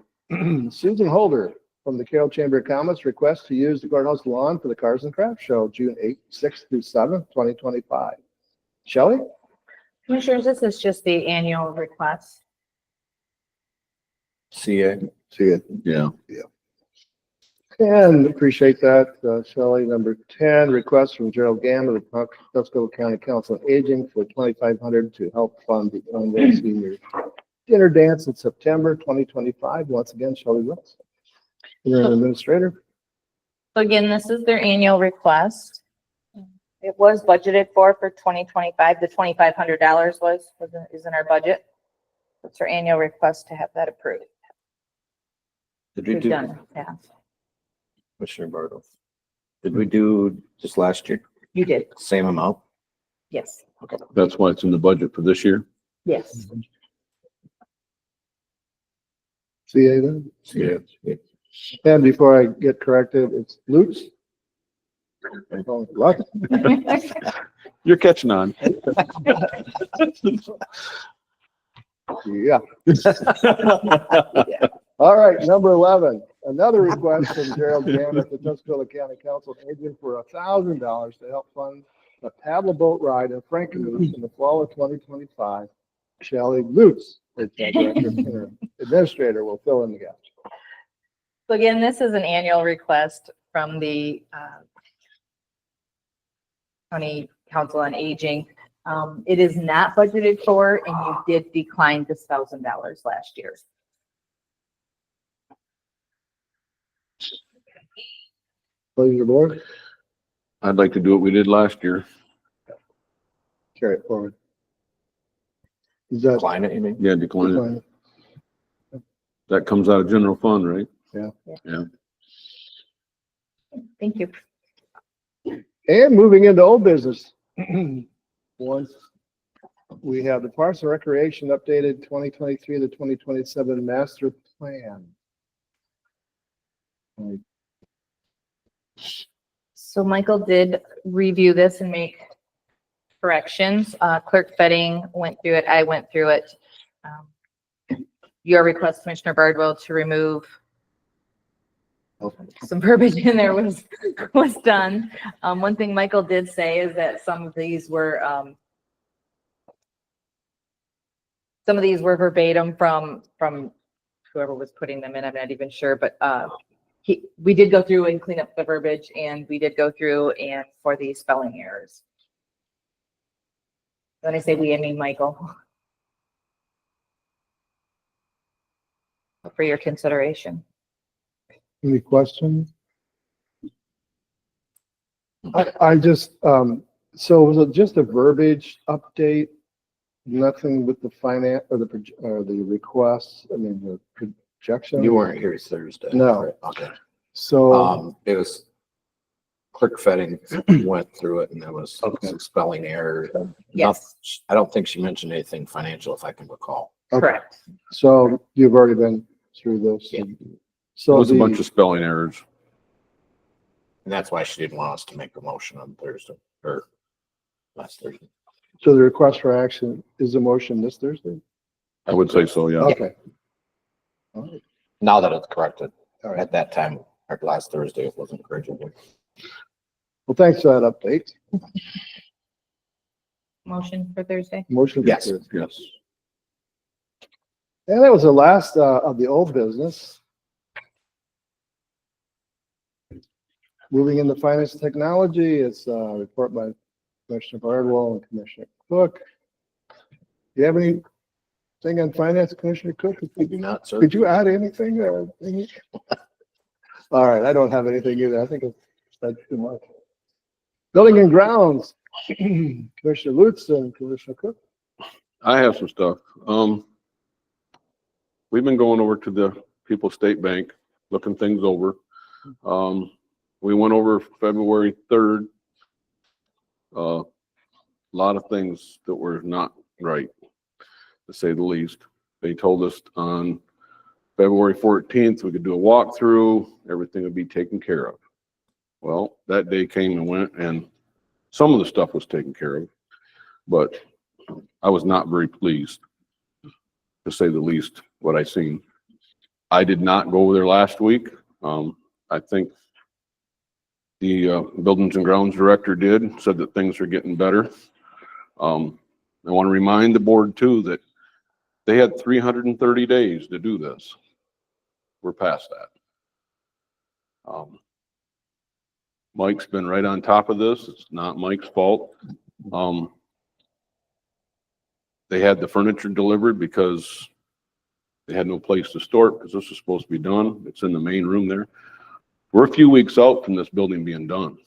Susan Holder from the Carroll Chamber of Commerce requests to use the courthouse lawn for the Cars and Crafts Show, June 6th through 7th, 2025. Shelley? Commissioners, this is just the annual request. CA. See it. Yeah. And appreciate that, Shelley. Number 10, request from Gerald Gammon of the Tuscola County Council on Aging for $2,500 to help fund the annual senior dinner dance in September 2025. Once again, Shelley Wilson. You're an administrator. So again, this is their annual request. It was budgeted for 2025. The $2,500 is in our budget. It's our annual request to have that approved. Did we We've do, done, yeah. Commissioner Bartle. Did we do just last year, You did, same amount? yes, That's why it's in the budget for this year. yes. CA then? Yeah. And before I get corrected, it's Lutz. Luck. You're catching on. Yeah. All right, number 11, another request from Gerald Gamble, the Tuscola County Council agent for $1,000 to help fund a paddle boat ride in Frankenmuth in the fall of 2025. Shelley Lutz, administrator, will fill in the gaps. So again, this is an annual request from the County Council on Aging. It is not budgeted for, and you did decline this $1,000 last year. Pleasure, board. I'd like to do what we did last year. Carry it forward. Is that? Decline it, you mean? Yeah, decline it. That comes out of general fund, right? Thank you. And moving into old business. Once we have the Parks and Recreation updated 2023 to 2027 master plan. So Michael did review this and make corrections. Clerk Fetting went through it. I went through it. Your request, Commissioner Bardwell, to remove some verbiage in there was done. One thing Michael did say is that some of these were verbatim from whoever was putting them in. I'm not even sure, but we did go through and clean up the verbiage, and we did go through and for the spelling errors. When I say we, I mean Michael. For your consideration. Any questions? I just, so was it just a verbiage update? Nothing with the finance or the requests, I mean, the projection? You weren't here Thursday. No. Okay. So, It was Clerk Fetting went through it and there was some spelling error. Yes. I don't think she mentioned anything financial, if I can recall. okay. Correct. So you've already been through this? Yeah. It So was a bunch the, of spelling errors. And that's why she didn't want us to make a motion on Thursday or last Thursday. so the request for action is a motion this Thursday? I would say so, yeah. Okay. All right. Now that it's corrected, All right. at that time, or last Thursday, it wasn't corrected. Well, thanks for that update. Motion for Thursday. Motion. for Yes. Thursday. Yes. And that was the last of the old business. Moving into finance and technology, it's a report by Commissioner Bardwell and Commissioner Cook. Do you have anything on finance, Commissioner Cook? We do not, sir. Could you add anything? All right, I don't have anything either. I think that's too much. Building and grounds, Commissioner Lutz and Commissioner Cook. I have some stuff. We've been going over to the People's State Bank, looking things over. We went over February 3rd. A lot of things that were not right, to say the least. They told us on February 14th, we could do a walkthrough, everything would be taken care of. Well, that day came and went, and some of the stuff was taken care of, but I was not very pleased, to say the least, what I seen. I did not go over there last week. I think the Buildings and Grounds Director said that things are getting better. I want to remind the board too that they had 330 days to do this. We're past that. Mike's been right on top of this. It's not Mike's fault. They had the furniture delivered because they had no place to store it because this was supposed to be done. It's in the main room there. We're a few weeks out from this building being done.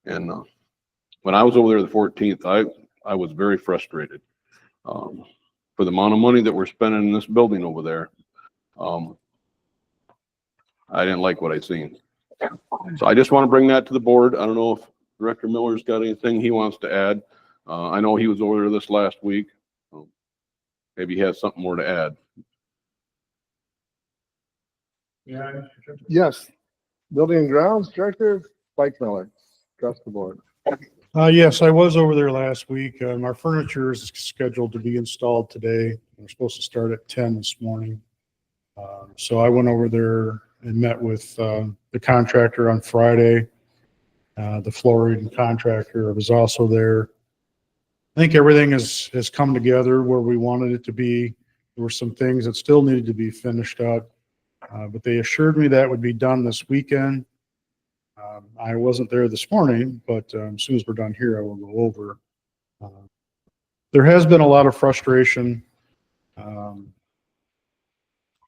And when I was over there the 14th, I was very frustrated. For the amount of money that we're spending in this building over there, I didn't like what I seen. So I just want to bring that to the board. I don't know if Director Miller's got anything he wants to add. I know he was over there this last week. Maybe he has something more to add. Yes. Building and Grounds Director, Mike Miller, address the board. Yes, I was over there last week. Our furniture is scheduled to be installed today. We're supposed to start at 10 this morning. So I went over there and met with the contractor on Friday. The flooring contractor was also there. I think everything has come together where we wanted it to be. There were some things that still needed to be finished up, but they assured me that would be done this weekend. I wasn't there this morning, but as soon as we're done here, I will go over. There has been a lot of frustration,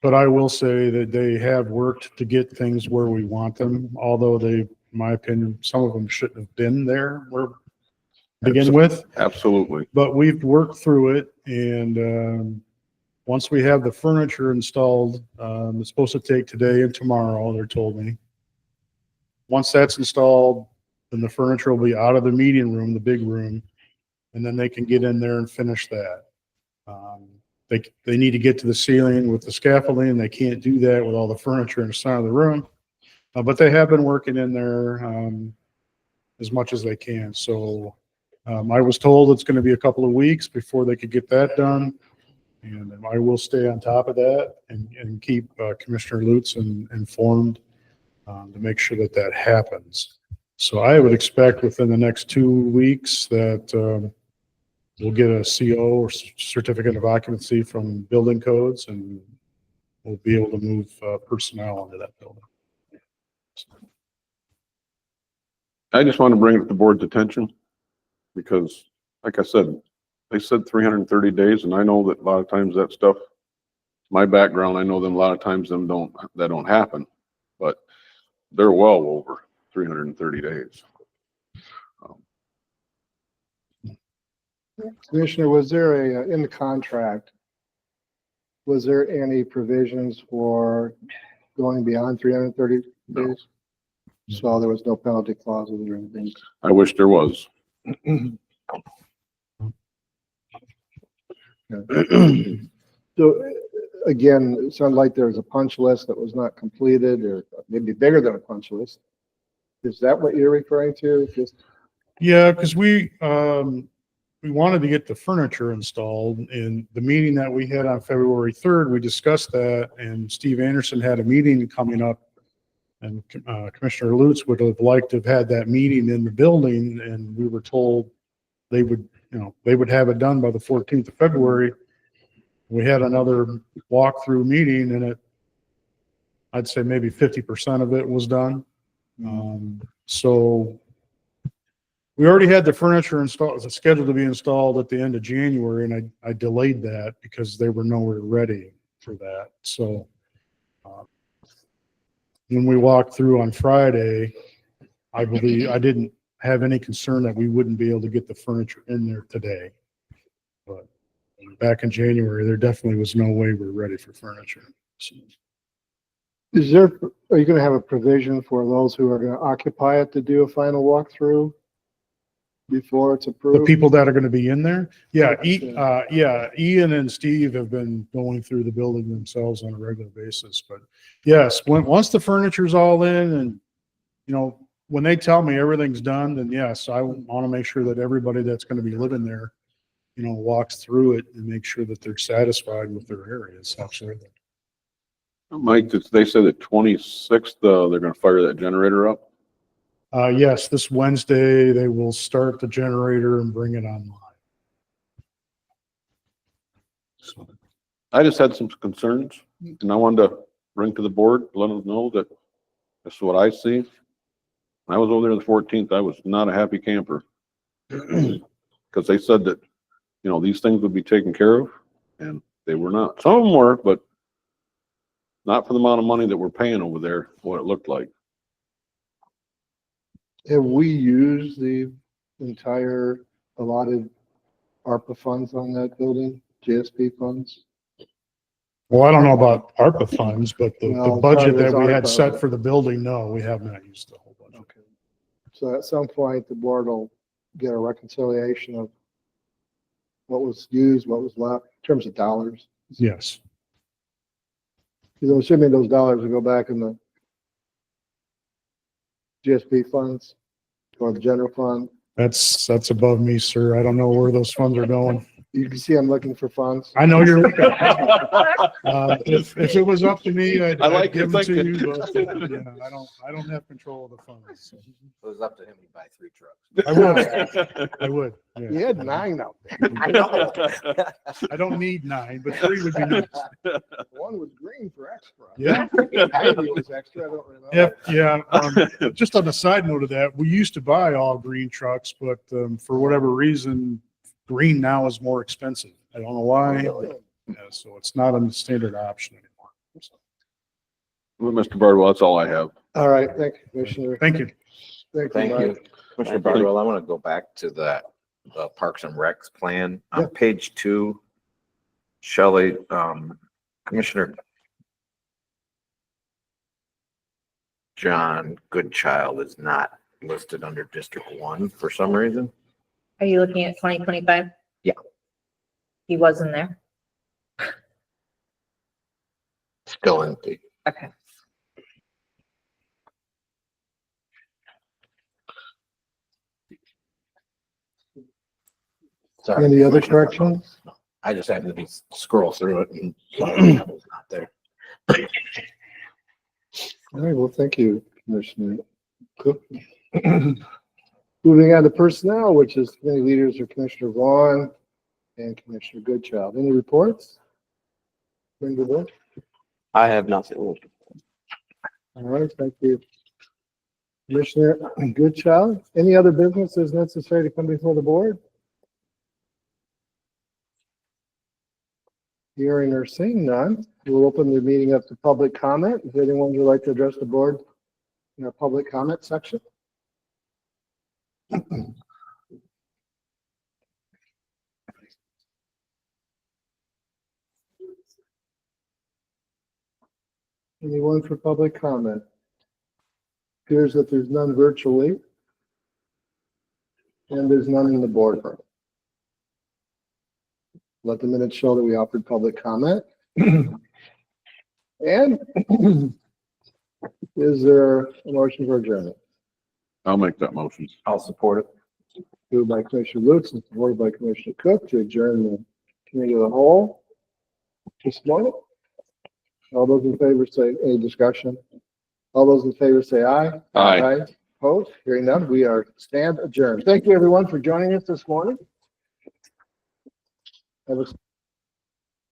but I will say that they have worked to get things where we want them, although they, in my opinion, some of them shouldn't have been there to begin with. Absolutely. But we've worked through it, and once we have the furniture installed, it's supposed to take today and tomorrow, they're told me. Once that's installed, then the furniture will be out of the meeting room, the big room, and then they can get in there and finish that. They need to get to the ceiling with the scaffolding. They can't do that with all the furniture in the center of the room. But they have been working in there as much as they can. So I was told it's going to be a couple of weeks before they could get that done. And I will stay on top of that and keep Commissioner Lutz informed to make sure that that happens. So I would expect within the next 2 weeks that we'll get a CO or certificate of occupancy from building codes, and we'll be able to move personnel into that building. I just want to bring it to the board's attention because, like I said, they said 330 days, and I know that a lot of times that stuff, my background, I know them a lot of times that don't happen, but they're well over 330 days. Commissioner, was there in the contract, was there any provisions for going beyond 330 No. days? So there was no penalty clauses or anything? I wish there was. So again, it sounded like there was a punch list that was not completed, or maybe bigger than a punch list. Is that what you're referring to? Just Yeah, because we wanted to get the furniture installed. In the meeting that we had on February 3rd, we discussed that, and Steve Anderson had a meeting coming up, and Commissioner Lutz would have liked to have had that meeting in the building, and we were told they would have it done by the 14th of February. We had another walkthrough meeting, and I'd say maybe 50% of it was done. So we already had the furniture installed, scheduled to be installed at the end of January, and I delayed that because they were nowhere ready for that. So when we walked through on Friday, I believe I didn't have any concern that we wouldn't be able to get the furniture in there today. But back in January, there definitely was no way we were ready for furniture. So, are you going to have a provision for those who are going to occupy it to do a final walkthrough before it's the approved? people that are going to be in there, yeah, Yeah. Ian and Steve have been going through the building themselves on a regular basis. But yes, once the furniture's all in, and when they tell me everything's done, then yes, I want to make sure that everybody that's going to be living there, walks through it and make sure that they're satisfied with their areas. Absolutely. Mike, they said the 26th, they're going to fire that generator up. Yes, this Wednesday, they will start the generator and bring it online. So, I just had some concerns, and I wanted to bring to the board, let them know that that's what I see. When I was over there the 14th, I was not a happy camper. Because they said that, these things would be taken care of, and they were not. Some of them were, but not for the amount of money that we're paying over there, what it looked like. Have we used the entire allotted ARPA funds on that building, JSP funds? Well, I don't know about ARPA funds, but the No, budget there's that we had ARPA. set for the building, no, we have not used the whole budget. Okay. So at some point, the board will get a reconciliation of what was used, what was left in terms of dollars. Yes. Because I'm assuming those dollars will go back in the GSP funds or the general fund. That's above me, sir. I don't know where those funds are going. You can see I'm looking for funds. I know you're looking. If it was up to me, I'd I like give your them to you, thinking. but yeah, I don't have control of the funds. If it was up to him, he'd buy 3 trucks. I would. Yeah. You had 9 out there. I know. I don't need 9, but 3 would be nice. One was green for extra. Yeah. Maybe it was extra, I don't remember. Yeah. Just on the side note of that, we used to buy all green trucks, but for whatever reason, green now is more expensive. I don't know why. Yeah, so it's not a standard option anymore. So, Well, Mr. Bardwell, that's all I have. All right, thank you, Commissioner. thank you. Thank Mike. you. Commissioner Bardwell, I want to go back to the Parks and Recs plan. On page 2, Shelley, Commissioner John Goodchild is not listed under District 1 for some reason. Are you looking at 2025? Yeah. He wasn't there? Still empty. Okay. Sorry. Any other corrections? I just happened to be scroll through it and saw it was not there. All right, well, thank you, Commissioner Cook. Moving on to personnel, which is committee leaders are Commissioner Vaughn and Commissioner Goodchild. Any reports? Bring the board. I have nothing. All right, thank you. Commissioner Goodchild, any other businesses necessary to come before the board? Hearing or seeing none, we'll open the meeting up to public comment. If anyone would like to address the board in our public comment section. Anyone for public comment? Appears that there's none virtually. And there's none in the boardroom. Let the minutes show that we offered public comment. And is there a motion for adjournment? I'll make that motion. I'll support it. Moved by Commissioner Lutz and supported by Commissioner Cook to adjourn the committee of the whole this morning. All those in favor say, any discussion? All those in favor say aye. Aye. Opposed? Hearing none, we are stand adjourned. Thank you, everyone, for joining us this morning. Have a